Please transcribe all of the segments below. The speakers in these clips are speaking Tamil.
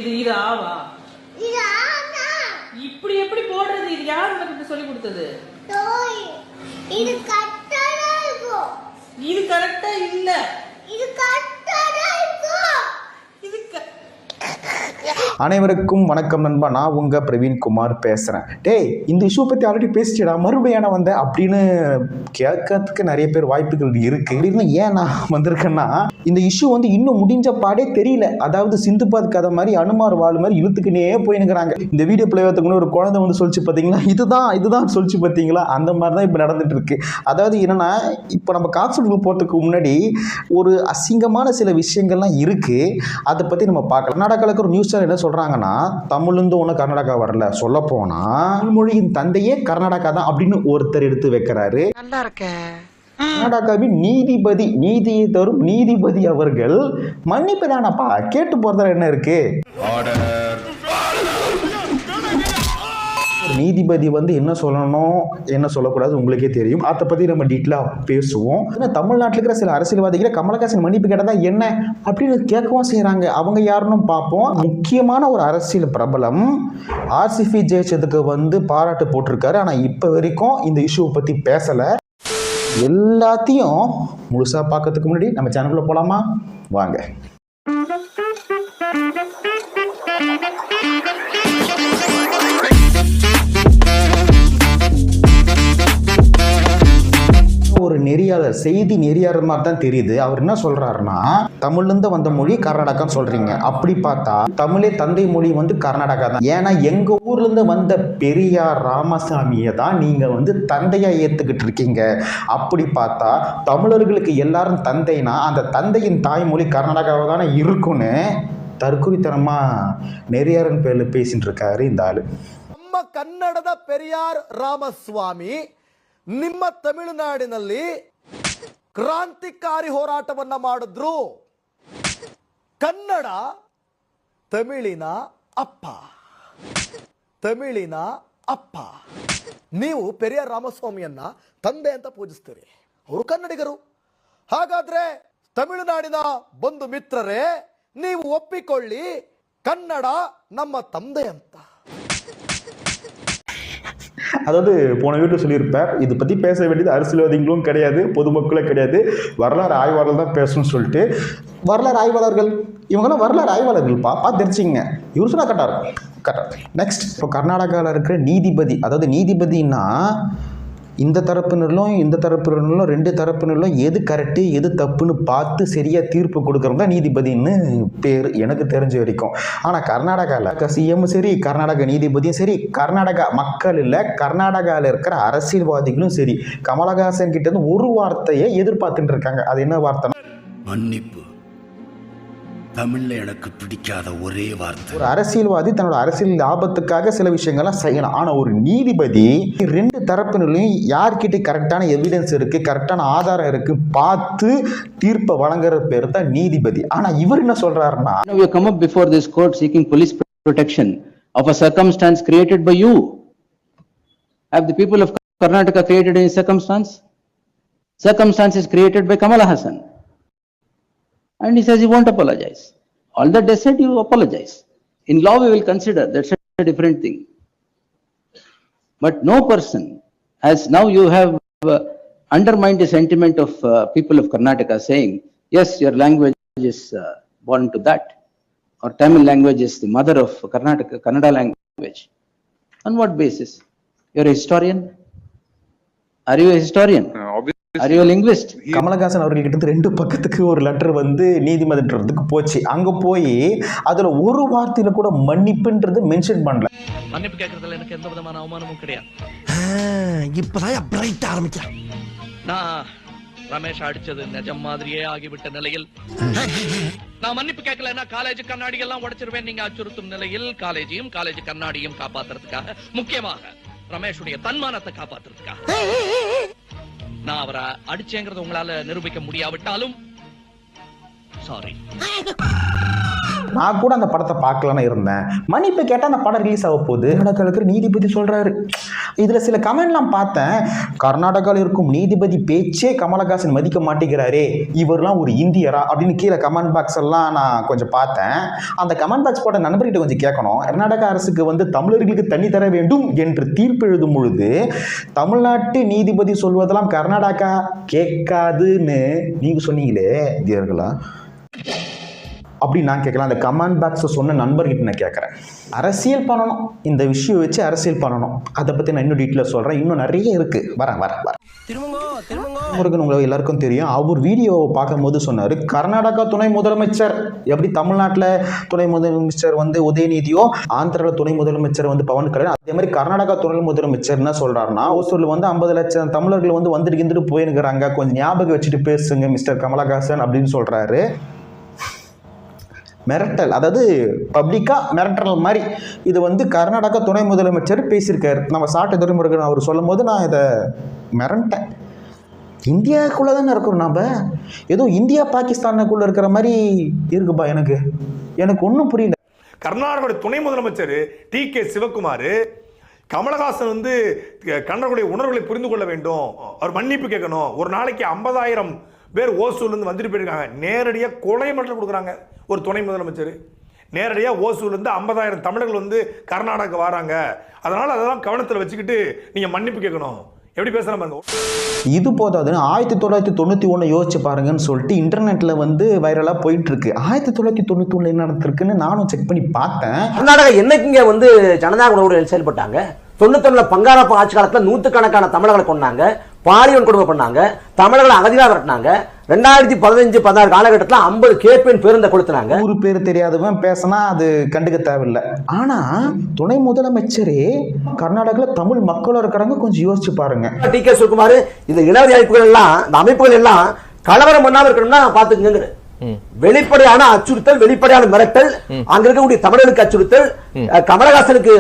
இது ஆவா இப்படி எப்படி போடுறது? இது யார் உனக்கு சொல்லி கொடுத்தது? இது கரெக்ட்டா இருக்கும். இது கரெக்ட்டா இல்ல. இது கரெக்ட்டா இருக்கும். இது அனைவருக்கும் வணக்கம் நண்பா. நான் உங்க பிரவீன்குமார் பேசுறேன். டேய், இந்த இஷ்யூ பத்தி ஆல்ரெடி பேசிட்டா, மறுபடியும் ஏன்னா வந்த அப்படின்னு கேட்கறதுக்கு நிறைய பேர் வாய்ப்புகள் இருக்கு. அப்படின்னு ஏன் நான் வந்திருக்கேன்னா, இந்த இஷ்யூ இன்னும் முடிஞ்ச பாடே தெரியல. அதாவது சிந்துபாத் கதை மாதிரி அனுமார் வாழ் மாதிரி இழுத்துக்கினே போயினுக்கிறாங்க. இந்த வீடியோ பிளேவத்துக்கு ஒரு குழந்தை சொல்லிச்சு பார்த்தீங்களா, இதுதான் சொல்லிச்சு பார்த்தீங்களா, அந்த மாதிரி தான் இப்போ நடந்துட்டு இருக்கு. அதாவது என்னன்னா, இப்போ நம்ம கான்செப்ட் போகிறதுக்கு முன்னாடி ஒரு அசிங்கமான சில விஷயங்கள்லாம் இருக்கு. அதை பத்தி நம்ம பார்க்கலாம். கர்நாடகாவுக்கு ஒரு நியூஸ் சேனல் என்ன சொல்றாங்கன்னா, தமிழ்ந்து ஒன்றும் கர்நாடகா வரல, சொல்ல போனா மொழியின் தந்தையே கர்நாடகா தான் அப்படின்னு ஒருத்தர் எடுத்து வைக்கிறாரு. நல்லா இருக்க. கர்நாடகாவின் நீதிபதி, நீதியை தரும் நீதிபதி அவர்கள் மன்னிப்பு தானப்பா கேட்டு போறதுல என்ன இருக்கு? நீதிபதி என்ன சொல்லணும் என்ன சொல்லக்கூடாது உங்களுக்கே தெரியும். அதை பத்தி நம்ம டீட்டெயிலாக பேசுவோம். தமிழ்நாட்டில் இருக்கிற சில அரசியல்வாதிகளை கமலஹாசன் மன்னிப்பு கேட்டதா என்ன அப்படின்னு கேட்கவும் செய்யறாங்க. அவங்க யாருன்னு பார்ப்போம். முக்கியமான ஒரு அரசியல் பிரபலம் ஆர்சிபி ஜெயிச்சதுக்கு பாராட்டு போட்டிருக்காரு. ஆனா இப்ப வரைக்கும் இந்த இஷ்யூவை பத்தி பேசல. எல்லாத்தையும் முழுசா பார்க்கறதுக்கு முன்னாடி நம்ம சேனலுக்குள்ள போலாமா? வாங்க. ஒரு நெறியாளர், செய்தி நெறியாளர் மாதிரி தான் தெரியுது. அவர் என்ன சொல்றாருன்னா, தமிழ்லேருந்து வந்த மொழி கர்நாடகான்னு சொல்றீங்க. அப்படி பார்த்தா தமிழே தந்தை மொழி கர்நாடகா தான். ஏன்னா எங்க ஊர்ல இருந்து வந்த பெரியார் ராமசாமியை தான் நீங்க தந்தையா ஏத்துக்கிட்டு இருக்கீங்க. அப்படி பார்த்தா தமிழர்களுக்கு எல்லாரும் தந்தைனா அந்த தந்தையின் தாய்மொழி கர்நாடகாவை தானே இருக்குன்னு தற்குறித்தனமா நெறியாரன் பேர்ல பேசிட்டு இருக்காரு இந்த ஆளு. ನಮ್ಮ ಕನ್ನಡದ ಪೆರಿಯಾರ್ ರಾಮಸ್ವಾಮಿ ನಿಮ್ಮ ತಮಿಳುನಾಡಿನಲ್ಲಿ ಕ್ರಾಂತಿಕಾರಿ ಹೋರಾಟವನ್ನ ಮಾಡಿದ್ರು. ಕನ್ನಡ ತಮಿಳಿನ ಅಪ್ಪ, ತಮಿಳಿನ ಅಪ್ಪ. ನೀವು ಪೆರಿಯಾರ್ ರಾಮಸ್ವಾಮಿಯನ್ನ ತಂದೆ ಅಂತ ಪೂಜಿಸ್ತೀರಿ, ಅವರು ಕನ್ನಡಿಗರು. ಹಾಗಾದ್ರೆ ತಮಿಳುನಾಡಿನ ಬಂಧು ಮಿತ್ರರೇ, ನೀವು ಒಪ್ಪಿಕೊಳ್ಳಿ, ಕನ್ನಡ ನಮ್ಮ ತಂದೆ ಅಂತ. அதாவது போன வீட்டில் சொல்லியிருப்பேன், இதை பற்றி பேச வேண்டியது அரசியல்வாதிகளும் கிடையாது, பொதுமக்களும் கிடையாது, வரலாறு ஆய்வாளர்கள் தான் பேசணும்னு சொல்லிட்டு வரலாறு ஆய்வாளர்கள் இவங்கெல்லாம் வரலாறு ஆய்வாளர்கள் பார்த்து தெரிஞ்சிங்க. இவர் சொன்னால் கரெக்டாக. நெக்ஸ்ட், இப்போ கர்நாடகாவில் இருக்கிற நீதிபதி, அதாவது நீதிபதினா இந்த தரப்பினரும் இந்த தரப்பினரும் ரெண்டு தரப்பினரும் எது கரெக்டு எது தப்புன்னு பார்த்து சரியாக தீர்ப்பு கொடுக்குறவங்க தான் நீதிபதினு பேர் எனக்கு தெரிஞ்ச வரைக்கும். ஆனால் கர்நாடகாவில் சிஎம் சரி, கர்நாடக நீதிபதியும் சரி, கர்நாடகா மக்கள் இல்லை, கர்நாடகாவில் இருக்கிற அரசியல்வாதிகளும் சரி, கமலஹாசன் கிட்ட ஒரு வார்த்தையை எதிர்பார்த்துட்டு இருக்காங்க. அது என்ன வார்த்தை? மன்னிப்பு. தமிழ்ல எனக்கு பிடிக்காத ஒரே வார்த்தை. ஒரு அரசியல்வாதி தன்னோட அரசியல் லாபத்துக்காக சில விஷயங்கள்லாம் செய்யலாம். ஆனா ஒரு நீதிபதி ரெண்டு தரப்பினரையும் யார்கிட்ட கரெக்டான எவிடன்ஸ் இருக்கு, கரெக்டான ஆதாரம் இருக்கு பார்த்து தீர்ப்பை வழங்குற பேர் தான் நீதிபதி. ஆனா இவர் என்ன சொல்றாருன்னா, you come up before this court seeking police protection of a circumstance created by you. Have the people of Karnataka created any circumstance? Circumstance is created by Kamal Hassan. And he says he won't apologize. All that they said, you apologize. In law, we will consider that's a different thing. But no person has, now you have undermined the sentiment of people of Karnataka saying, yes, your language is born to that, or Tamil language is the mother of Karnataka, Kannada language. On what basis? You're a historian? Are you a historian? Are you a linguist? Kamal Haasan அவர்கள்கிட்ட ரெண்டு பக்கத்துக்கு ஒரு லெட்டர் நீதிமன்றத்துக்கு போச்சு. அங்க போய் அதுல ஒரு வார்த்தையில கூட மன்னிப்புன்றது மென்ஷன் பண்ணல. மன்னிப்பு கேட்கறதுல எனக்கு எந்த விதமான அவமானமும் கிடையாது. இப்பதான் பிரைட் ஆரம்பிச்சான். நான் ரமேஷ் அடிச்சது நிஜம் மாதிரியே ஆகிவிட்ட நிலையில் நான் மன்னிப்பு கேட்கலன்னா காலேஜ் கண்ணாடி எல்லாம் உடைச்சிருவேன் நீங்க அச்சுறுத்தும் நிலையில் காலேஜையும் காலேஜ் கண்ணாடியும் காப்பாத்துறதுக்காக, முக்கியமாக ரமேஷுடைய தன்மானத்தை காப்பாத்துறதுக்காக நான் அவரை அடிச்சேங்கிறத உங்களால நிரூபிக்க முடியாவிட்டாலும் சாரி. நான் கூட அந்த படத்தை பார்க்கலான்னு இருந்தேன். மன்னிப்பு கேட்டால் அந்த படம் ரிலீஸ் ஆக போகுது. கர்நாடகாவில் நீதிபதி சொல்கிறாரு. இதில் சில கமெண்ட்லாம் பார்த்தேன். கர்நாடகாவில் இருக்கும் நீதிபதி பேச்சே கமலஹாசன் மதிக்க மாட்டேங்கிறாரே, இவரெல்லாம் ஒரு இந்தியரா அப்படின்னு கீழே கமெண்ட் பாக்ஸ் எல்லாம் நான் கொஞ்சம் பார்த்தேன். அந்த கமெண்ட் பாக்ஸ் போட்ட நண்பர்கிட்ட கொஞ்சம் கேட்கணும். கர்நாடக அரசுக்கு வந்து தமிழர்களுக்கு தண்ணி தர வேண்டும் என்று தீர்ப்பு எழுதும் பொழுது தமிழ்நாட்டு நீதிபதி சொல்வதெல்லாம் கர்நாடகா கேட்காதுன்னு நீங்க சொன்னீங்களே இந்தியர்களா அப்படி நான் கேட்கலாம். அந்த கமெண்ட் பாக்ஸை சொன்ன நண்பர்கிட்ட நான் கேட்குறேன். அரசியல் பண்ணணும், இந்த விஷயம் வச்சு அரசியல் பண்ணணும். அதை பற்றி நான் இன்னும் டீட்டெயிலாக சொல்கிறேன். இன்னும் நிறைய இருக்குது. வரேன். முருகன் உங்களுக்கு எல்லாருக்கும் தெரியும். அவர் வீடியோவை பார்க்கும்போது சொன்னார், கர்நாடகா துணை முதலமைச்சர் எப்படி தமிழ்நாட்டில் துணை முதலமைச்சர் வந்து உதயநிதியோ, ஆந்திராவில் துணை முதலமைச்சர் வந்து பவன் கல்யாண், அதே மாதிரி கர்நாடகா துணை முதலமைச்சர் என்ன சொல்கிறாருன்னா, ஓசூரில் வந்து 50 லட்சம் தமிழர்கள் வந்து வந்துட்டு போயிருக்கிறாங்க, கொஞ்சம் ஞாபகம் வச்சுட்டு பேசுங்க மிஸ்டர் கமலஹாசன் அப்படின்னு சொல்கிறாரு. மிரட்டல், அதாவது பப்ளிக்காக மிரட்டல் மாதிரி. இது வந்து கர்நாடகா துணை முதலமைச்சர் பேசியிருக்காரு. நம்ம சாட்டை துரைமுருகன் அவர் சொல்லும் போது நான் இதை மிரண்டேன். இந்தியாவுக்குள்ளே தானே இருக்கிறோம் நம்ம, ஏதோ இந்தியா பாகிஸ்தானுக்குள்ளே இருக்கிற மாதிரி இருக்குப்பா. எனக்கு ஒன்றும் புரியல. கர்நாடகாவுடைய துணை முதலமைச்சர் டி.கே. சிவகுமார் கமலஹாசன் வந்து கன்னடர்களுடைய உணர்வுகளை புரிந்து கொள்ள வேண்டும், அவர் மன்னிப்பு கேட்கணும். ஒரு நாளைக்கு 50,000 பேர் ஓசூர்லேருந்து வந்துட்டு போயிருக்காங்க. நேரடியாக கொலை மட்டும் கொடுக்குறாங்க. ஒரு துணை முதலமைச்சர் நேரடியாக ஓசூர்லேருந்து 50,000 தமிழர்கள் வந்து கர்நாடகா வராங்க, அதனால் அதெல்லாம் கவனத்தில் வச்சுக்கிட்டு நீங்கள் மன்னிப்பு கேட்கணும். எப்படி பேசுகிறேன் பாருங்க. இது போதாதுன்னு 1991 யோசிச்சு பாருங்கன்னு சொல்லிட்டு இன்டர்நெட்டில் வந்து வைரலாக போயிட்டு இருக்கு. 1991 என்ன நடந்திருக்குன்னு நானும் செக் பண்ணி பார்த்தேன். கர்நாடகா என்னைக்குங்க வந்து ஜனநாயக உணர்வுடன் செயல்பட்டாங்க? 91 பங்காரப்ப ஆட்சி காலத்தில் 100கணக்கான தமிழர்களை கொண்டாங்க, பாலியல் கொடுமை பண்ணாங்க, தமிழர்களை அகதியாக விரட்டினாங்க. 2015-16 காலகட்டத்தில் 50 கேபிஎன் பேருந்தை கொடுத்தாங்க. 100 பேர் தெரியாதவன் பேசினா அது கண்டுக்க தேவையில்லை. ஆனா துணை முதலமைச்சரே கர்நாடகாவில் தமிழ் மக்களும் இருக்கிறாங்க. கொஞ்சம் யோசிச்சு பாருங்க. டி.கே. சிவகுமார் இந்த இனவரி அமைப்புகள் எல்லாம், இந்த அமைப்புகள் எல்லாம் கலவரம் பண்ணாம இருக்கணும்னா பாத்துக்கங்க. வெளிப்படையான அச்சுறுத்தல், வெளிப்படையான மிரட்டல், அங்க இருக்கக்கூடிய தமிழர்களுக்கு அச்சுறுத்தல், கமலஹாசனுக்கு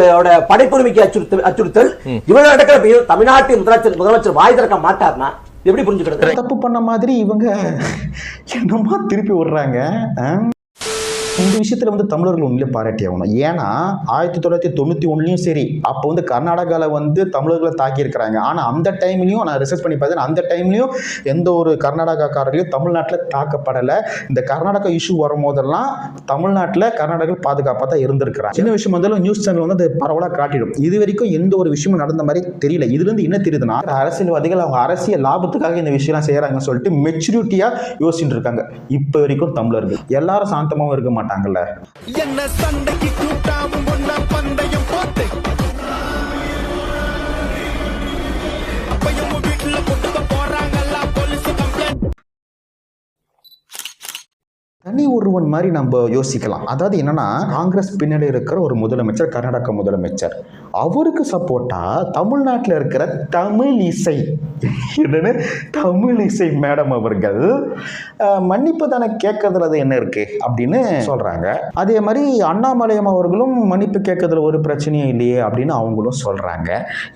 படைப்புரிமைக்கு அச்சுறுத்தல், இவங்க நடக்கிற தமிழ்நாட்டின் முதலமைச்சர் வாய் திறக்க மாட்டார்னா எப்படி புரிஞ்சுக்கிறது? தப்பு பண்ண மாதிரி இவங்க என்னமா திருப்பி விடுறாங்க. இந்த விஷயத்தில் வந்து தமிழர்கள் உண்மையிலே பாராட்டி ஆகணும். ஏன்னா 1991 சரி, அப்போ வந்து கர்நாடகாவில் வந்து தமிழர்களை தாக்கியிருக்கிறாங்க. ஆனால் அந்த டைம்லையும் நான் ரிசர்ச் பண்ணி பார்த்தேன், அந்த டைம்லையும் எந்த ஒரு கர்நாடகாக்காரர்களையும் தமிழ்நாட்டில் தாக்கப்படலை. இந்த கர்நாடகா இஷ்யூ வரும்போதெல்லாம் தமிழ்நாட்டில் கர்நாடகர்கள் பாதுகாப்பாக தான் இருந்திருக்கிறாங்க. சின்ன விஷயம் வந்தாலும் நியூஸ் சேனல் வந்து அது பரவலாக காட்டிடும். இது வரைக்கும் எந்த ஒரு விஷயமும் நடந்த மாதிரி தெரியல. இதுலேருந்து என்ன தெரியுதுன்னா, அரசியல்வாதிகள் அவங்க அரசியல் லாபத்துக்காக இந்த விஷயம்லாம் செய்கிறாங்கன்னு சொல்லிட்டு மெச்சூரிட்டியாக யோசிச்சுட்டு இருக்காங்க. இப்போ வரைக்கும் தமிழர்கள் எல்லாரும் சாந்தமாகவும் இருக்க மாட்டாங்கல்ல. என்ன சண்டைக்கு கூட்டாவும் ஒன்னா பந்தயம் போட்டு அப்பையும் வீட்டுல கொண்டு போறாங்கல்ல போலீஸ் கம்ப்ளைண்ட். தனி ஒருவன் மாதிரி நம்ம யோசிக்கலாம். அதாவது என்னன்னா, காங்கிரஸ் பின்னாடி இருக்கிற ஒரு முதலமைச்சர், கர்நாடகா முதலமைச்சர், அவருக்கு சப்போர்ட்டா தமிழ்நாட்டில் இருக்கிற தமிழ் இசை என்னன்னு தமிழ் இசை மேடம் அவர்கள் மன்னிப்பு தானே கேட்கறதுல அது என்ன இருக்கு அப்படின்னு சொல்றாங்க. அதே மாதிரி அண்ணாமலையம் அவர்களும் மன்னிப்பு கேட்கறதுல ஒரு பிரச்சனையும் இல்லையே அப்படின்னு அவங்களும் சொல்றாங்க.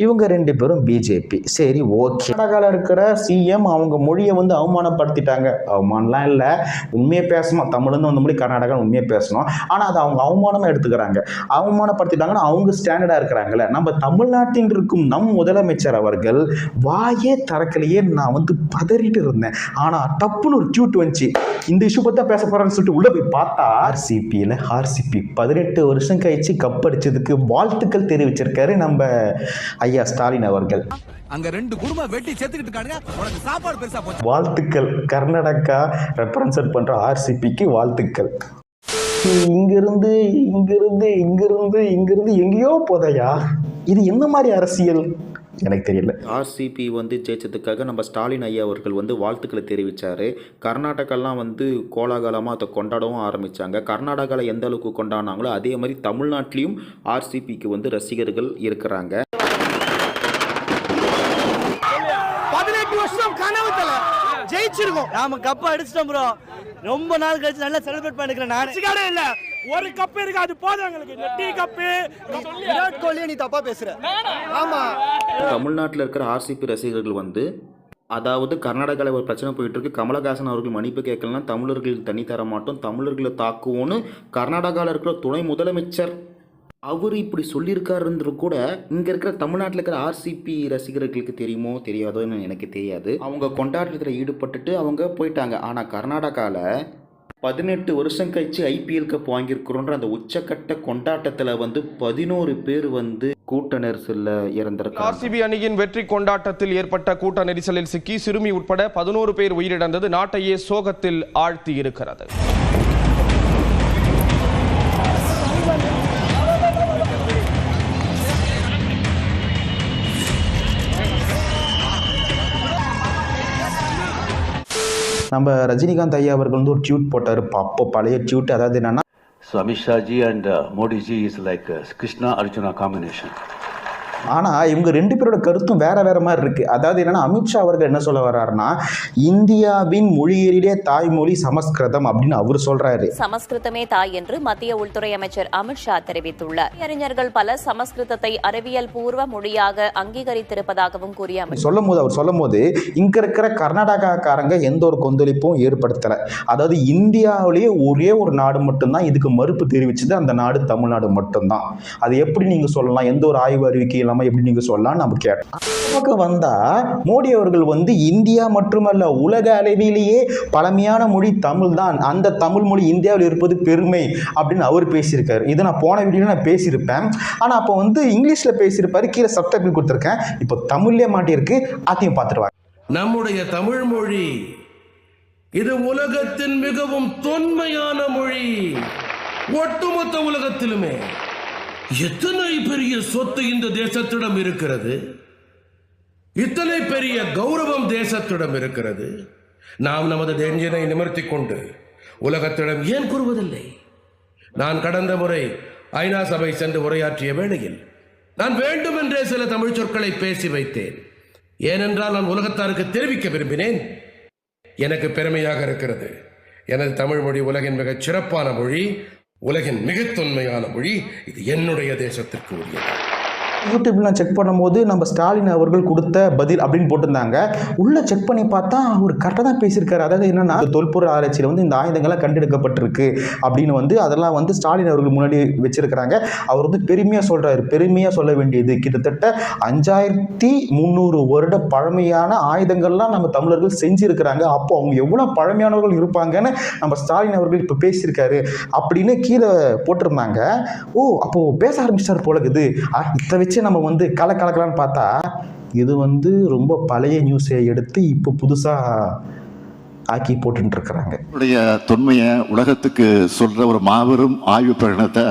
இவங்க 2 பேரும் பிஜேபி. சரி, ஓகே. கர்நாடகாவில் இருக்கிற சிஎம் அவங்க மொழியை வந்து அவமானப்படுத்திட்டாங்க. அவமானம்லாம் இல்லை, உண்மையை பேசணும். தமிழ்னு வந்த மொழி கர்நாடகா உண்மையை பேசணும். ஆனால் அதை அவங்க அவமானமாக எடுத்துக்கிறாங்க. அவமானப்படுத்திட்டாங்கன்னா அவங்க ஸ்டாண்டர்டாக இருக்கிறாங்கல்ல. நம்ம தமிழ்நாட்டில் இருக்கும் நம் முதலமைச்சர் அவர்கள் வாயே தரக்கலையே. நான் வந்து பதறிட்டு இருந்தேன். ஆனால் டப்புன்னு ஒரு டியூட் வந்துச்சு, இந்த இஷ்யூ பற்றி பேச போகிறேன்னு சொல்லிட்டு உள்ளே போய் பார்த்தா ஆர்சிபி 18 வருஷம் கழிச்சு கப் அடிச்சதுக்கு வாழ்த்துக்கள் தெரிவிச்சிருக்காரு நம்ம ஐயா ஸ்டாலின் அவர்கள். அங்க 2 குடும்பம் வெட்டி செத்துக்கிட்டு இருக்காங்க, உனக்கு சாப்பாடு பெருசா போச்சு. வாழ்த்துக்கள். கர்நாடகா ரெப்ரசன்ட் பண்ற ஆர்சிபிக்கு வாழ்த்துக்கள். இங்கிருந்து எங்கேயோ போதையா? இது என்ன மாதிரி அரசியல் எனக்கு தெரியல. ஆர்சிபி வந்து ஜெயிச்சதுக்காக நம்ம ஸ்டாலின் ஐயா அவர்கள் வந்து வாழ்த்துக்களை தெரிவித்தார். கர்நாடகாலாம் வந்து கோலாகலமாக அதை கொண்டாடவும் ஆரம்பித்தாங்க. கர்நாடகாவில் எந்த அளவுக்கு கொண்டாடினாங்களோ அதே மாதிரி தமிழ்நாட்டிலையும் ஆர்சிபிக்கு வந்து ரசிகர்கள் இருக்கிறாங்க. 18 வருஷம் கனவு தல ஜெயிச்சிருக்கோம். நாம கப் அடிச்சிட்டோம் ப்ரோ. ரொம்ப நாள் கழிச்சு நல்லா செலிப்ரேட் பண்ணிக்கிறேன். நான் இல்ல ஒரு கப் இருக்கு, அது போதும் எங்களுக்கு. டீ கப் விராட் கோலியை நீ தப்பா பேசுற. ஆமா, தமிழ்நாட்டில் இருக்கிற ஆர்சிபி ரசிகர்கள் வந்து அதாவது கர்நாடகாவில் ஒரு பிரச்சனை போயிட்டு இருக்கு, கமலஹாசன் அவர்கள் மன்னிப்பு கேட்கலன்னா தமிழர்களுக்கு தண்ணி தர மாட்டோம், தமிழர்களை தாக்குவோன்னு கர்நாடகாவில் இருக்கிற துணை முதலமைச்சர் அவர் இப்படி சொல்லியிருக்காருன்றது கூட இங்கே இருக்கிற தமிழ்நாட்டில் இருக்கிற ஆர்சிபி ரசிகர்களுக்கு தெரியுமோ தெரியாதோன்னு எனக்கு தெரியாது. அவங்க கொண்டாட்டத்தில் ஈடுபட்டுட்டு அவங்க போயிட்டாங்க. ஆனால் கர்நாடகாவில் 18 வருஷம் கழிச்சு IPL கப் வாங்கியிருக்கிறோன்ற அந்த உச்சக்கட்ட கொண்டாட்டத்தில் 11 பேர் கூட்ட நெரிசலில் இறந்திருக்காங்க. ஆர்சிபி அணியின் வெற்றி கொண்டாட்டத்தில் ஏற்பட்ட கூட்ட நெரிசலில் சிக்கி சிறுமி உட்பட 11 பேர் உயிரிழந்தது நாட்டையே சோகத்தில் ஆழ்த்தி இருக்கிறது. நம்ம ரஜினிகாந்த் ஐயா அவர்கள் ஒரு ட்வீட் போட்டார், அப்போ பழைய ட்வீட். அதாவது என்னன்னா, So Amit Shah ji and Modi ji is like Krishna Arjuna combination. ஆனால் இவங்க 2 பேரோட கருத்தும் வேற வேற மாதிரி இருக்கு. அதாவது என்னன்னா, அமித்ஷா அவர்கள் என்ன சொல்ல வர்றாருன்னா, இந்தியாவின் மொழியிலே தாய்மொழி சமஸ்கிருதம் அப்படின்னு அவர் சொல்றாரு. சமஸ்கிருதமே தாய் என்று மத்திய உள்துறை அமைச்சர் அமித்ஷா தெரிவித்துள்ளார். அறிஞர்கள் பல சமஸ்கிருதத்தை அறிவியல் பூர்வ மொழியாக அங்கீகரித்திருப்பதாகவும் கூறிய அவர் சொல்லும் போது இங்க இருக்கிற கர்நாடகாக்காரங்க எந்த ஒரு கொந்தளிப்பும் ஏற்படுத்தல. அதாவது இந்தியாவிலேயே ஒரே ஒரு நாடு மட்டும்தான் இதுக்கு மறுப்பு தெரிவிச்சது, அந்த நாடு தமிழ்நாடு மட்டும்தான். அது எப்படி நீங்க சொல்லலாம், எந்த ஒரு ஆய்வு அறிவிக்கை எப்படி நீங்க சொல்லலாம் நம்ம கேட்டோம். வந்தா மோடி அவர்கள் இந்தியா மட்டுமல்ல உலக அளவிலேயே பழமையான மொழி தமிழ் தான், அந்த தமிழ் மொழி இந்தியாவில் இருப்பது பெருமை அப்படின்னு அவர் பேசியிருக்காரு. இதை நான் போன வீடியோல நான் பேசியிருப்பேன். ஆனா அப்போ இங்கிலீஷ்ல பேசியிருப்பாரு, கீழே சப்டைட்டில் கொடுத்துருக்கேன். இப்போ தமிழ்லயே மாட்டியிருக்கு, அதையும் பார்த்துருவாங்க. நம்முடைய தமிழ் மொழி இது உலகத்தின் மிகவும் தொன்மையான மொழி. ஒட்டுமொத்த உலகத்திலுமே எத்தனை பெரிய சொத்து இந்த தேசத்திடம் இருக்கிறது, இத்தனை பெரிய கௌரவம் தேசத்திடம் இருக்கிறது. நாம் நமது நெஞ்சினை நிமிர்த்திக் கொண்டு உலகத்திடம் ஏன் கூறுவதில்லை? நான் கடந்த முறை ஐநா சபை சென்று உரையாற்றிய வேளையில் நான் வேண்டுமென்றே சில தமிழ் சொற்களை பேசி வைத்தேன். ஏனென்றால் நான் உலகத்தாருக்கு தெரிவிக்க விரும்பினேன், எனக்கு பெருமையாக இருக்கிறது, எனது தமிழ் மொழி உலகின் மிகச் சிறப்பான மொழி, உலகின் மிக தொன்மையான மொழி, இது என்னுடைய தேசத்திற்கு உரியது. யூடியூப்ல செக் பண்ணும்போது நம்ம ஸ்டாலின் அவர்கள் கொடுத்த பதில் அப்படின்னு போட்டிருந்தாங்க. உள்ள செக் பண்ணி பார்த்தா அவர் கரெக்டாக தான் பேசியிருக்காரு. அதாவது என்னன்னா, தொல்பொருள் ஆராய்ச்சியில் இந்த ஆயுதங்கள்லாம் கண்டெடுக்கப்பட்டிருக்கு அப்படின்னு அதெல்லாம் ஸ்டாலின் அவர்கள் முன்னாடி வச்சிருக்கிறாங்க. அவர் பெருமையாக சொல்றாரு. பெருமையாக சொல்ல வேண்டியது கிட்டத்தட்ட 5300 வருட பழமையான ஆயுதங்கள்லாம் நம்ம தமிழர்கள் செஞ்சிருக்கிறாங்க. அப்போ அவங்க எவ்வளோ பழமையானவர்கள் இருப்பாங்கன்னு நம்ம ஸ்டாலின் அவர்கள் இப்போ பேசியிருக்காரு அப்படின்னு கீழே போட்டிருந்தாங்க. ஓ, அப்போ பேச ஆரம்பிச்சார் போல இருக்குது. இதை வச்சு நம்ம கலக்கலான்னு பார்த்தா இது ரொம்ப பழைய நியூஸை எடுத்து இப்போ புதுசா ஆக்கி போட்டு இருக்கிறாங்க. தொன்மையை உலகத்துக்கு சொல்ற ஒரு மாபெரும் ஆய்வு பிரகடனத்தை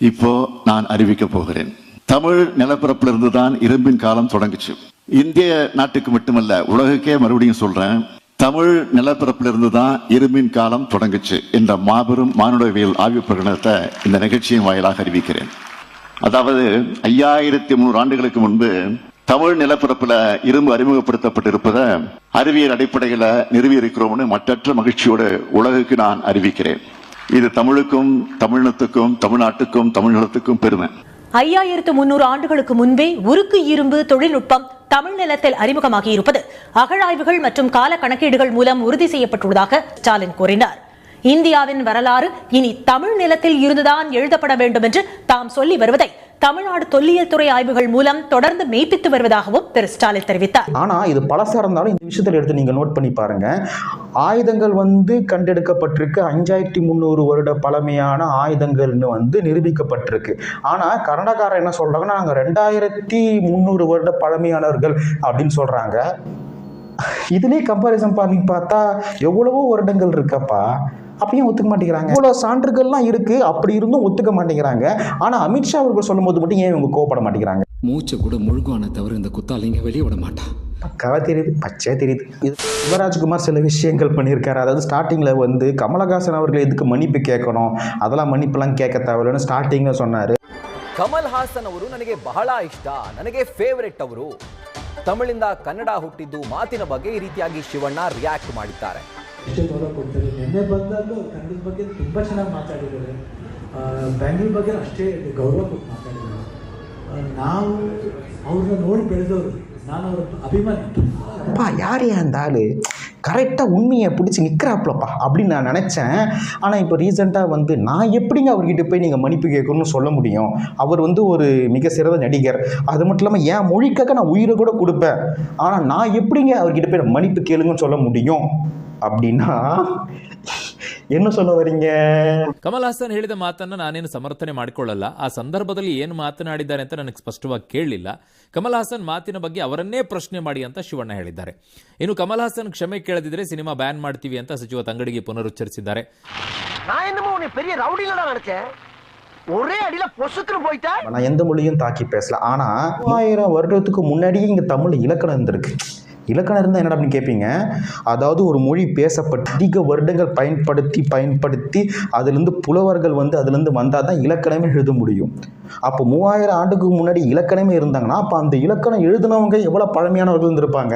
இப்போ நான் அறிவிக்க போகிறேன். தமிழ் நிலப்பரப்பிலிருந்து தான் இரும்பின் காலம் தொடங்குச்சு. இந்திய நாட்டுக்கு மட்டுமல்ல, உலகுக்கே மறுபடியும் சொல்றேன், தமிழ் நிலப்பரப்பிலிருந்து தான் இரும்பின் காலம் தொடங்குச்சு என்ற மாபெரும் மானுடவியல் ஆய்வு பிரகடனத்தை இந்த நிகழ்ச்சியின் வாயிலாக அறிவிக்கிறேன். அதாவது 5300 ஆண்டுகளுக்கு முன்பு தமிழ் நிலப்பரப்புல இரும்பு அறிமுகப்படுத்தப்பட்டிருப்பதை அறிவியல் அடிப்படையில நிறுவி இருக்கிறோம்னு மற்றற்ற மகிழ்ச்சியோடு உலகுக்கு நான் அறிவிக்கிறேன். இது தமிழுக்கும், தமிழினத்துக்கும், தமிழ்நாட்டுக்கும், தமிழ்நிலத்துக்கும் பெருமை. 5300 ஆண்டுகளுக்கு முன்பே உருக்கு இரும்பு தொழில்நுட்பம் தமிழ் நிலத்தில் அறிமுகமாகி இருப்பது அகழாய்வுகள் மற்றும் கால கணக்கீடுகள் மூலம் உறுதி செய்யப்பட்டுள்ளதாக ஸ்டாலின் கூறினார். இந்தியாவின் வரலாறு இனி தமிழ் நிலத்தில் இருந்துதான் எழுதப்பட வேண்டும் என்று தாம் சொல்லி வருவதை தமிழ்நாடு தொல்லியல் துறை ஆய்வுகள் மூலம் தொடர்ந்து மெய்ப்பித்து வருவதாகவும் திரு ஸ்டாலின் தெரிவித்தார். ஆனா இது பழசா இருந்தாலும் இந்த விஷயத்தில் எடுத்து நீங்க நோட் பண்ணி பாருங்க. ஆயுதங்கள் கண்டெடுக்கப்பட்டிருக்கு, 5300 வருட பழமையான ஆயுதங்கள்னு நிரூபிக்கப்பட்டிருக்கு. ஆனா கர்நாடகாரர் என்ன சொல்றாங்கன்னா, நாங்க 2300 வருட பழமையானவர்கள் அப்படின்னு சொல்றாங்க. இதுலயே கம்பாரிசன் பண்ணி பார்த்தா எவ்வளவோ வருடங்கள் இருக்கப்பா, அப்பயும் ஒத்துக்க மாட்டேங்கிறாங்க. இவ்வளோ சான்றுகள்லாம் இருக்கு, அப்படி இருந்தும் ஒத்துக்க மாட்டேங்கிறாங்க. ஆனா அமித்ஷா அவர்கள் சொல்லும் போது மட்டும் ஏன் இவங்க கோவப்பட மாட்டேங்கிறாங்க? மூச்சு கூட முழுகுவான தவிர இந்த குத்தாலிங்க வெளியே விட மாட்டான். பக்காவா தெரியுது, பச்சையா தெரியுது. சிவராஜ்குமார் சில விஷயங்கள் பண்ணியிருக்காரு. அதாவது ஸ்டார்டிங்ல கமலஹாசன் அவர்கள் எதுக்கு மன்னிப்பு கேட்கணும், அதெல்லாம் மன்னிப்புலாம் கேட்க தேவையில்லைன்னு ஸ்டார்டிங்ல சொன்னாரு. ಕಮಲ್ ಹಾಸನ್ ಅವರು ನನಗೆ ಬಹಳ ಇಷ್ಟ, ನನಗೆ ಫೇವರೇಟ್ ಅವರು. ತಮಿಳಿಂದ ಕನ್ನಡ ಹುಟ್ಟಿದ್ದು ಮಾತಿನ ಬಗ್ಗೆ ಈ ರೀತಿಯಾಗಿ ಶಿವಣ್ಣ ರಿಯಾಕ್ಟ್ ಮಾಡಿದ್ದಾರೆ. ನಿನ್ನೆ ಬಂದಾಗಲೂ ಕನ್ನಡದ ಬಗ್ಗೆ ತುಂಬ ಚೆನ್ನಾಗಿ ಮಾತಾಡಿದ್ದಾರೆ, ಬ್ಯಾಂಗ್ಳೂರ್ ಬಗ್ಗೆ ಅಷ್ಟೇ ಗೌರವ ಕೊಟ್ಟು ಮಾತಾಡಿದ್ದಾರೆ. ನಾವು ಅವ್ರನ್ನ ನೋಡಿ ಬೆಳೆದವರು, நான் ஒரு அபிமானி. அப்பா யார் அந்த ஆள் கரெக்டாக உண்மையை பிடிச்சி நிற்கிறாப்புலப்பா அப்படின்னு நான் நினச்சேன். ஆனால் இப்போ ரீசெண்டாக வந்து நான் எப்படிங்க அவர்கிட்ட போய் நீங்கள் மன்னிப்பு கேட்கணும்னு சொல்ல முடியும்? அவர் வந்து ஒரு மிக சிறந்த நடிகர். அது மட்டும் இல்லாமல் என் மொழிக்காக நான் உயிரை கூட கொடுப்பேன். ஆனால் நான் எப்படிங்க அவர்கிட்ட போய் மன்னிப்பு கேளுங்கன்னு சொல்ல முடியும்? அப்படின்னா என்ன சொல்ல வரீங்க? ಕಮಲ್ ಹಾಸನ್ ಹೇಳಿದ ಮಾತನ್ನ ನಾನೇನು ಸಮರ್ಥನೆ ಮಾಡಿಕೊಳ್ಳಲ್ಲ. ಆ ಸಂದರ್ಭದಲ್ಲಿ ಏನು ಮಾತನಾಡಿದ್ದಾರೆ ಅಂತ ನನಗೆ ಸ್ಪಷ್ಟವಾಗಿ ಕೇಳಲಿಲ್ಲ. ಕಮಲ್ ಹಾಸನ್ ಮಾತಿನ ಬಗ್ಗೆ ಅವರನ್ನೇ ಪ್ರಶ್ನೆ ಮಾಡಿ ಅಂತ ಶಿವಣ್ಣ ಹೇಳಿದ್ದಾರೆ. ಇನ್ನು ಕಮಲ್ ಹಾಸನ್ ಕ್ಷಮೆ ಕೇಳದಿದ್ರೆ ಸಿನಿಮಾ ಬ್ಯಾನ್ ಮಾಡ್ತೀವಿ ಅಂತ ಸಚಿವ ತಂಗಡಿಗೆ ಪುನರುಚ್ಚರಿಸಿದ್ದಾರೆ. பெரிய ரவுடிகளா நினைச்சேன், ஒரே அடியில பொசுக்குன்னு போயிட்டா. நான் எந்த மொழியும் தாக்கி பேசல. ஆனா 1000 வருடத்துக்கு முன்னாடியே இங்க தமிழ் இலக்கணம் இருந்திருக்கு. இலக்கணம் இருந்தால் என்னடா அப்படின்னு கேட்பீங்க. அதாவது ஒரு மொழி பேசப்பட்டு அதிக வருடங்கள் பயன்படுத்தி அதுலேருந்து புலவர்கள் வந்து அதுலேருந்து வந்தால் தான் இலக்கணமே எழுத முடியும். அப்போ 3000 ஆண்டுக்கு முன்னாடி இலக்கணமே இருந்தாங்கன்னா அப்போ அந்த இலக்கணம் எழுதினவங்க எவ்வளோ பழமையானவர்கள் இருந்திருப்பாங்க.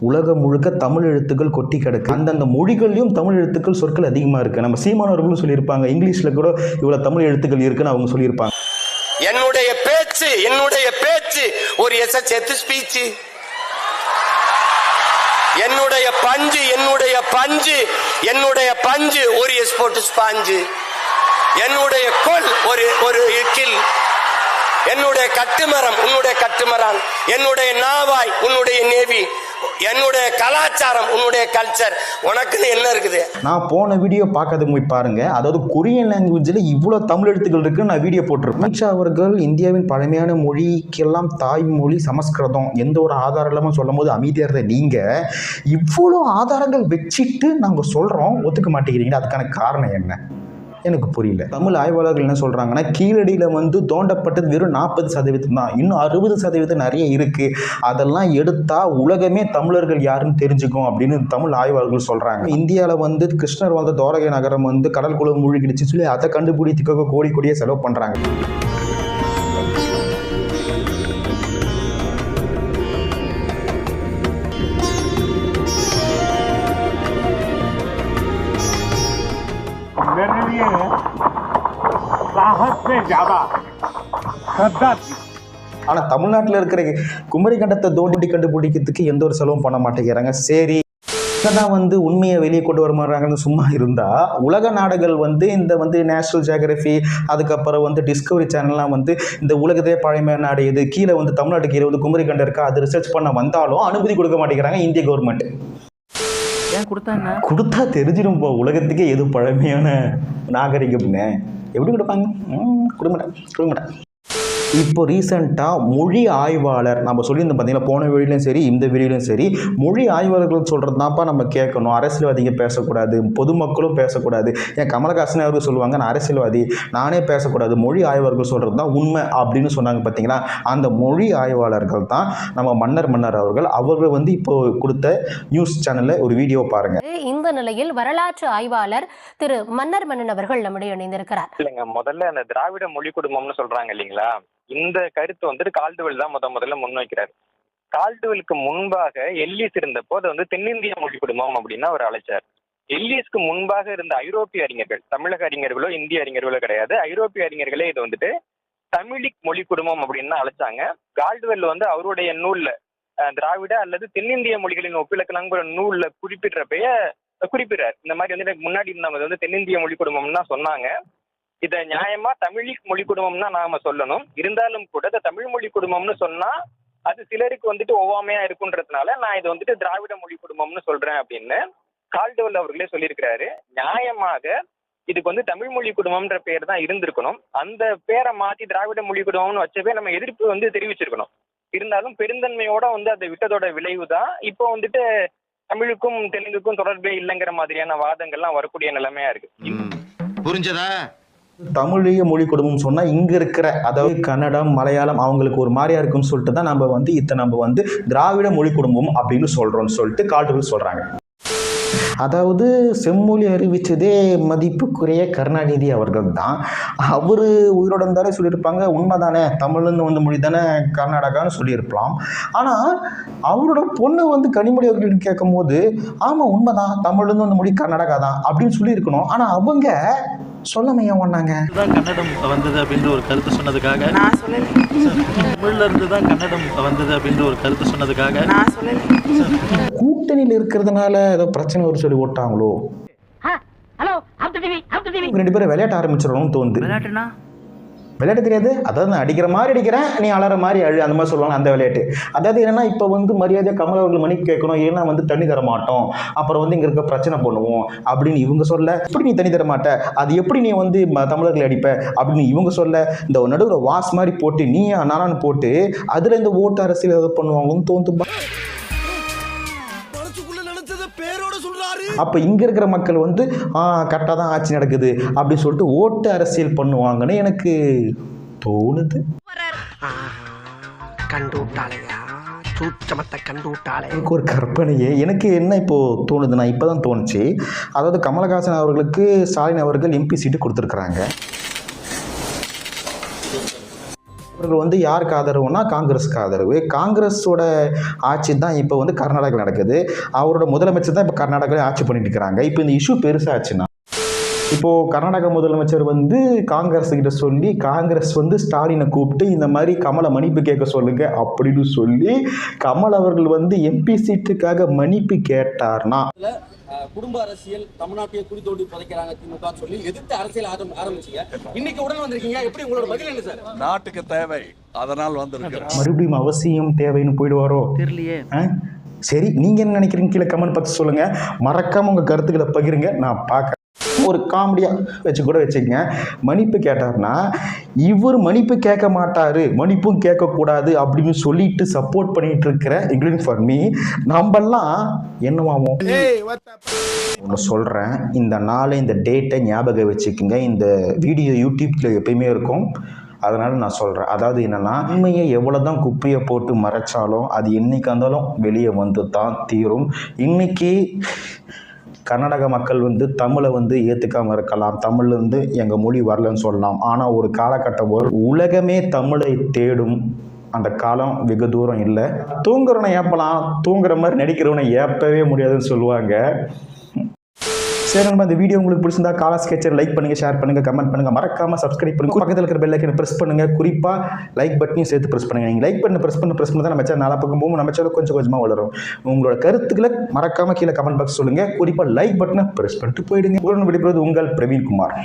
உலகம் முழுக்க தமிழ் எழுத்துக்கள் கொட்டி கிடக்கு. அந்தந்த மொழிகள்லையும் தமிழ் எழுத்துக்கள் சொற்கள் அதிகமாக இருக்குது. நம்ம சீமானவர்களும் சொல்லியிருப்பாங்க, இங்கிலீஷில் கூட இவ்வளோ தமிழ் எழுத்துக்கள் இருக்குன்னு அவங்க சொல்லியிருப்பாங்க. என்னுடைய பேச்சு ஒரு எஸ்எச் ஸ்பீச், என்னுடைய பஞ்சு ஒரு எஸ்போர்ட் ஸ்பாஞ்சு, என்னுடைய கொல் ஒரு இக்கில், என்னுடைய கட்டுமரம் உன்னுடைய கட்டுமரான், என்னுடைய நாவாய் உன்னுடைய நேவி, என்னுடைய கலாச்சாரம் உன்னுடைய கல்ச்சர். உனக்குன்னு என்ன இருக்குது? நான் போன வீடியோ பார்க்காத போய் பாருங்க. அதாவது கொரியன் லாங்குவேஜில் இவ்வளோ தமிழ் எழுத்துக்கள் இருக்குன்னு நான் வீடியோ போட்டிருப்பேன். அமித்ஷா அவர்கள் இந்தியாவின் பழமையான மொழிக்கெல்லாம் தாய்மொழி சமஸ்கிருதம் எந்த ஒரு ஆதாரம் இல்லாமல் சொல்லும் போது அமைதியாக இருந்த நீங்கள் இவ்வளோ ஆதாரங்கள் வச்சுட்டு நாங்கள் சொல்கிறோம், ஒத்துக்க மாட்டேங்கிறீங்க. அதுக்கான காரணம் என்ன எனக்கு புரியல. தமிழ் ஆய்வாளர்கள் என்ன சொல்கிறாங்கன்னா, கீழடியில் வந்து தோண்டப்பட்டது வெறும் 40% தான், இன்னும் 60% நிறைய இருக்குது. அதெல்லாம் எடுத்தால் உலகமே தமிழர்கள் யாருன்னு தெரிஞ்சுக்கும் அப்படின்னு தமிழ் ஆய்வாளர்கள் சொல்கிறாங்க. இந்தியாவில் வந்து கிருஷ்ணர் வந்த தோரகை நகரம் வந்து கடற்குள்ள மூழ்கிடுச்சு சொல்லி அதை கண்டுபிடித்துக்க கோடியே செலவு பண்ணுறாங்க. ஆனால் தமிழ்நாட்டில் இருக்கிற குமரி கண்டத்தை தோண்டி கண்டுபிடிக்கிறதுக்கு எந்த ஒரு செலவும் பண்ண மாட்டேங்கிறாங்க. சரி, தான் வந்து உண்மையை வெளியே கொண்டு வர மாட்டாங்கன்னு சும்மா இருந்தால் உலக நாடுகள் வந்து இந்த வந்து நேஷனல் ஜியோகிராஃபி அதுக்கப்புறம் வந்து டிஸ்கவரி சேனல்லாம் வந்து இந்த உலகத்தையே பழமையான நாடு இது, கீழே வந்து தமிழ்நாட்டு கீழே வந்து குமரி கண்டம் இருக்கா அது ரிசர்ச் பண்ண வந்தாலும் அனுமதி கொடுக்க மாட்டேங்கிறாங்க இந்திய கவர்மெண்ட். கொடுத்தா தெரிஞ்சிடும் போ உலகத்துக்கே எது பழமையான நாகரிகம்னு. எப்படி கொடுப்பாங்க? கொடுக்க மாட்டேன். இப்போ ரீசெண்டாக மொழி ஆய்வாளர் நம்ம சொல்லியிருந்தோம் பார்த்தீங்கன்னா, போன வீடியோலையும் சரி இந்த வீடியோலையும் சரி, மொழி ஆய்வாளர்கள் சொல்கிறது தான்ப்பா நம்ம கேட்கணும். அரசியல்வாதிங்க பேசக்கூடாது, பொதுமக்களும் பேசக்கூடாது. ஏன் கமலஹாசன் அவர்கள் சொல்லுவாங்க, நான் அரசியல்வாதி நானே பேசக்கூடாது, மொழி ஆய்வாளர்கள் சொல்கிறது தான் உண்மை அப்படின்னு சொன்னாங்க பார்த்தீங்களா. அந்த மொழி ஆய்வாளர்கள் தான் நம்ம மன்னர் அவர்கள் வந்து இப்போ கொடுத்த நியூஸ் சேனலில் ஒரு வீடியோ பாருங்க. இந்த நிலையில் வரலாற்று ஆய்வாளர் திரு மன்னர் அவர்கள் நம்முடைய இணைந்திருக்கிறார். இல்லைங்க, முதல்ல அந்த திராவிட மொழி குடும்பம்னு சொல்றாங்க இல்லைங்களா, இந்த கருத்து வந்துட்டு கால்டுவெல் தான் முதல்ல முன்வைக்கிறார். கால்டுவெலுக்கு முன்பாக எல்லிஸ் இருந்தப்போ அதை வந்து தென்னிந்திய மொழி குடும்பம் அப்படின்னு அவர் அழைச்சார். எல்லிஸ்க்கு முன்பாக இருந்த ஐரோப்பிய அறிஞர்கள், தமிழக அறிஞர்களோ இந்திய அறிஞர்களோ கிடையாது, ஐரோப்பிய அறிஞர்களே இது வந்துட்டு தமிழிக் மொழி குடும்பம் அப்படின்னு அழைச்சாங்க. கால்டுவெல் வந்து அவருடைய நூல்ல திராவிட அல்லது தென்னிந்திய மொழிகளின் ஒப்பிலக்கணங்கிற நூல்ல குறிப்பிடுறார். இந்த மாதிரி வந்து முன்னாடி இருந்தவங்க வந்து தென்னிந்திய மொழி குடும்பம்னு தான் சொன்னாங்க. இதை நியாயமா தமிழிக் மொழி குடும்பம்னா நாம சொல்லணும். இருந்தாலும் கூட இந்த தமிழ் மொழி குடும்பம்னு சொன்னா அது சிலருக்கு வந்துட்டு ஒவ்வாமையா இருக்குன்றதுனால நான் இதை வந்துட்டு திராவிட மொழி குடும்பம்னு சொல்றேன் அப்படின்னு கால்டுவெல் அவர்களே சொல்லியிருக்கிறாரு. நியாயமாக இதுக்கு வந்து தமிழ் மொழி குடும்பம்ன்ற பேர் தான் இருந்திருக்கணும். அந்த பேரை மாத்தி திராவிட மொழி குடும்பம்னு வச்சவே நம்ம எதிர்ப்பு வந்து தெரிவிச்சிருக்கணும். இருந்தாலும் பெருந்தன்மையோட வந்து அதை விட்டதோட விளைவு தான் இப்போ வந்துட்டு தமிழுக்கும் தெலுங்குக்கும் தொடர்பே இல்லைங்கிற மாதிரியான வாதங்கள்லாம் வரக்கூடிய நிலைமையா இருக்கு. புரிஞ்சதா? தமிழிய மொழி குடும்பம் சொன்னால் இங்கே இருக்கிற அதாவது கன்னடம் மலையாளம் அவங்களுக்கு ஒரு மாதிரியா இருக்குன்னு சொல்லிட்டு தான் நம்ம வந்து திராவிட மொழி குடும்பம் அப்படின்னு சொல்கிறோம்னு சொல்லிட்டு கால்டுவெல் சொல்கிறாங்க. அதாவது செம்மொழி அறிவித்ததே மதிப்புக்குரிய கருணாநிதி அவர்கள் தான். அவர் உயிரோட இருந்தாலே சொல்லியிருப்பாங்க, உண்மைதானே தமிழ்னு வந்து மொழி தானே கர்நாடகான்னு சொல்லியிருக்கலாம். ஆனால் அவரோட பொண்ணு வந்து கனிமொழி அவர்கள் கேட்கும் போது ஆமாம் உண்மைதான் தமிழ்னு வந்து மொழி கர்நாடகா தான் அப்படின்னு சொல்லியிருக்கணும். ஆனால் அவங்க சொல்லாம ஏன் ஒண்ணாங்க? தான் கன்னடம் வந்தது அப்படின்ற ஒரு கருத்து சொன்னதுக்காக நான் சொல்லல. தமிழ்ல இருந்து தான் கன்னடம் வந்தது அப்படின்ற ஒரு கருத்து சொன்னதுக்காக நான் சொல்லல. கூட்டணியில் இருக்கிறதுனால ஏதோ பிரச்சனை ஒரு சொல்லி ஓட்டாங்களோ? ஹலோ ரெண்டு பேரும் விளையாட்ட ஆரம்பிச்சிடணும்னு தோணுது. விளையாட்டுனா விளையாட்டு தெரியாது, அதாவது நான் அடிக்கிற மாதிரி அடிக்கிறேன், நீ அலற மாதிரி அழு, அந்த மாதிரி சொல்லுவாங்க அந்த விளையாட்டு. அதாவது என்னன்னா இப்போ வந்து மரியாதையாக கமல் அவர்கள் மன்னிப்பு கேட்கணும், ஏன்னா வந்து தண்ணி தர மாட்டோம், அப்புறம் வந்து இங்கே இருக்க பிரச்சனை பண்ணுவோம் அப்படின்னு இவங்க சொல்ல, எப்படி நீ தண்ணி தர மாட்ட, அது எப்படி நீ வந்து தமிழர்களை அடிப்ப அப்படின்னு இவங்க சொல்ல, இந்த நடுவில் வாஸ் மாதிரி போட்டு நீ நானான்னு போட்டு அதில் இந்த ஓட்டு அரசியல் எதாவது பண்ணுவாங்கன்னு தோணுது. அப்போ இங்கே இருக்கிற மக்கள் வந்து கரெக்டாக தான் ஆட்சி நடக்குது அப்படின்னு சொல்லிட்டு ஓட்டு அரசியல் பண்ணுவாங்கன்னு எனக்கு தோணுது. எனக்கு ஒரு கற்பனையே எனக்கு என்ன இப்போ தோணுதுன்னா, இப்போ தான் தோணுச்சு. அதாவது கமலஹாசன் அவர்களுக்கு ஸ்டாலின் அவர்கள் எம்பி சீட்டு கொடுத்துருக்குறாங்க. அவர்கள் வந்து யாருக்கு ஆதரவுனா காங்கிரஸுக்கு ஆதரவு. காங்கிரஸோட ஆட்சி தான் இப்போ வந்து கர்நாடகாவில் நடக்குது. அவரோட முதலமைச்சர் தான் இப்போ கர்நாடகாவில் ஆட்சி பண்ணிட்டு இருக்கிறாங்க. இப்போ இந்த இஷ்யூ பெருசாச்சுன்னா, இப்போது கர்நாடக முதலமைச்சர் வந்து காங்கிரஸ் கிட்ட சொல்லி, காங்கிரஸ் வந்து ஸ்டாலினை கூப்பிட்டு இந்த மாதிரி கமலை மன்னிப்பு கேட்க சொல்லுங்க அப்படின்னு சொல்லி கமல் அவர்கள் வந்து எம்பி சீட்டுக்காக மன்னிப்பு கேட்டார்னா, குடும்ப அரசியல் தமிழ்நாட்டையே குடி தோண்டி புதைக்கிறாங்க திமுக சொல்லி எதிர்த்து அரசியல் ஆரம்பிச்சீங்க. இன்னைக்கு உடனே வந்திருக்கீங்க, எப்படி உங்களோட பதில் என்ன சார்? நாட்டுக்கு தேவை, அதனால் வந்திருக்கிறேன். மறுபடியும் அவசியம் தேவைன்னு போயிடுவாரோ தெரியலையே. சரி, நீங்க என்ன நினைக்கிறீங்க கீழே கமெண்ட் பாக்ஸ் சொல்லுங்க. மறக்காம உங்க கருத்துக்களை பகிருங்க, நான் பார்க்குறேன். ஒரு காமெடியா வச்சு கூட வச்சுக்கங்க. மன்னிப்பு கேட்டார்னா இவர் மன்னிப்பு கேட்க மாட்டாரு, மன்னிப்பும் கேட்கக்கூடாது அப்படின்னு சொல்லிட்டு சப்போர்ட் பண்ணிட்டு இருக்கிற இன்க்ளூடிங் ஃபார் மீ நம்மெல்லாம் என்னவாகும் ஒன்று சொல்கிறேன். இந்த நாளை இந்த டேட்டை ஞாபகம் வச்சுக்கோங்க. இந்த வீடியோ யூடியூப்ல எப்பயுமே இருக்கும், அதனால நான் சொல்கிறேன். அதாவது என்னன்னா, உண்மையை எவ்வளோதான் குப்பையை போட்டு மறைச்சாலும் அது என்னைக்கு இருந்தாலும் வெளியே வந்து தான் தீரும். இன்னைக்கு கர்நாடக மக்கள் வந்து தமிழை வந்து ஏற்றுக்காமல் இருக்கலாம், தமிழ் வந்து எங்கள் மொழி வரலன்னு சொல்லலாம். ஆனால் ஒரு காலகட்டம் உலகமே தமிழை தேடும் அந்த காலம் வெகு தூரம் இல்லை. தூங்குறவனை ஏப்பலாம், தூங்குற மாதிரி நடிக்கிறவனை ஏப்பவே முடியாதுன்னு சொல்லுவாங்க. சரி, நம்ம இந்த வீடியோ உங்களுக்கு பிடிச்சிருந்தா காலா ஸ்கெட்சர் லைக் பண்ணுங்க, ஷேர் பண்ணுங்க, கமெண்ட் பண்ணுங்க, மறக்காம சப்ஸ்கிரைப் பண்ணுங்க, பக்கத்தில் இருக்கிற பெல் ஐக்கனை பிரஸ் பண்ணுங்க. குறிப்பா லைக் பட்டனையும் சேர்த்து பிரஸ் பண்ணுங்க. நீங்க லைக் பண்ண பிரஸ் பண்ணி தான் நம்ம சேனல் நாலா பக்கம் போகும், நம்ம சேனல் கொஞ்சம் கொஞ்சமா வளரும். உங்களோட கருத்துக்களை மறக்காம கீழே கமெண்ட் பாக்ஸ் சொல்லுங்க. குறிப்பா லைக் பட்டனை பிரஸ் பண்ணிட்டு போயிடுங்க. உடன் விடைபெறுவது உங்கள் பிரவீன்குமார்.